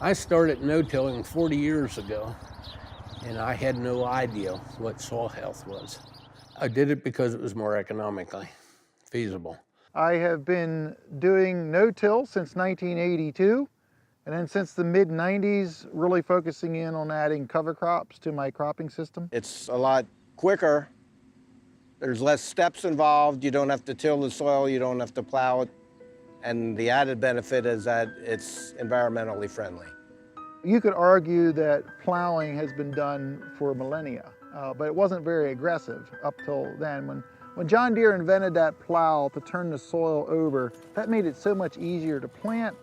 I started no-tilling 40 years ago, and I had no idea what soil health was. I did it because it was more economically feasible. I have been doing no-till since 1982, and then since the mid-90s, really focusing in on adding cover crops to my cropping system. It's a lot quicker. There's less steps involved. You don't have to till the soil. You don't have to plow it. And the added benefit is that it's environmentally friendly. You could argue that plowing has been done for millennia, but it wasn't very aggressive up till then. When John Deere invented that plow to turn the soil over, that made it so much easier to plant,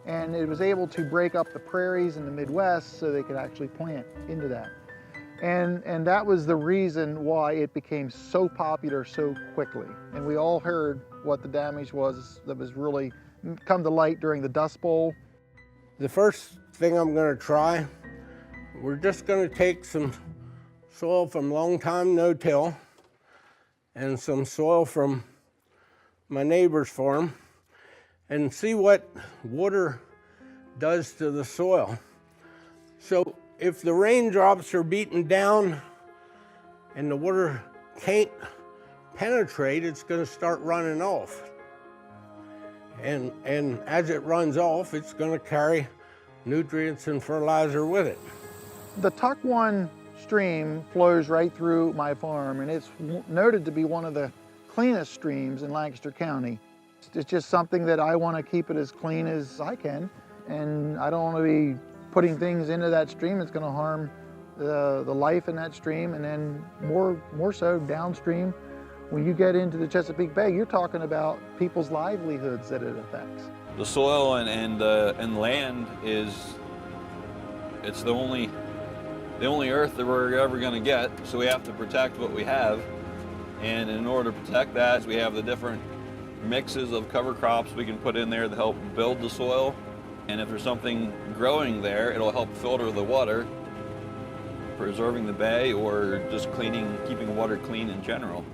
and it was able to break up the prairies in the Midwest so they could actually plant into that. And that was the reason why it became so popular so quickly. And we all heard what the damage was that was really come to light during the Dust Bowl. The first thing I'm going to try, we're just going to take some soil from long time no-till and some soil from my neighbor's farm and see what water does to the soil. So if the raindrops are beaten down and the water can't penetrate, it's going to start running off. And as it runs off, it's going to carry nutrients and fertilizer with it. The Tuck One stream flows right through my farm, and it's noted to be one of the cleanest streams in Lancaster County. It's just something that I want to keep it as clean as I can, and I don't want to be putting things into that stream that's going to harm the life in that stream, and then more so downstream. When you get into the Chesapeake Bay, you're talking about people's livelihoods that it affects. The soil and land it's the only earth that we're ever going to get, so we have to protect what we have. And in order to protect that, we have the different mixes of cover crops we can put in there to help build the soil. And if there's something growing there, it'll help filter the water, preserving the bay or just keeping water clean in general.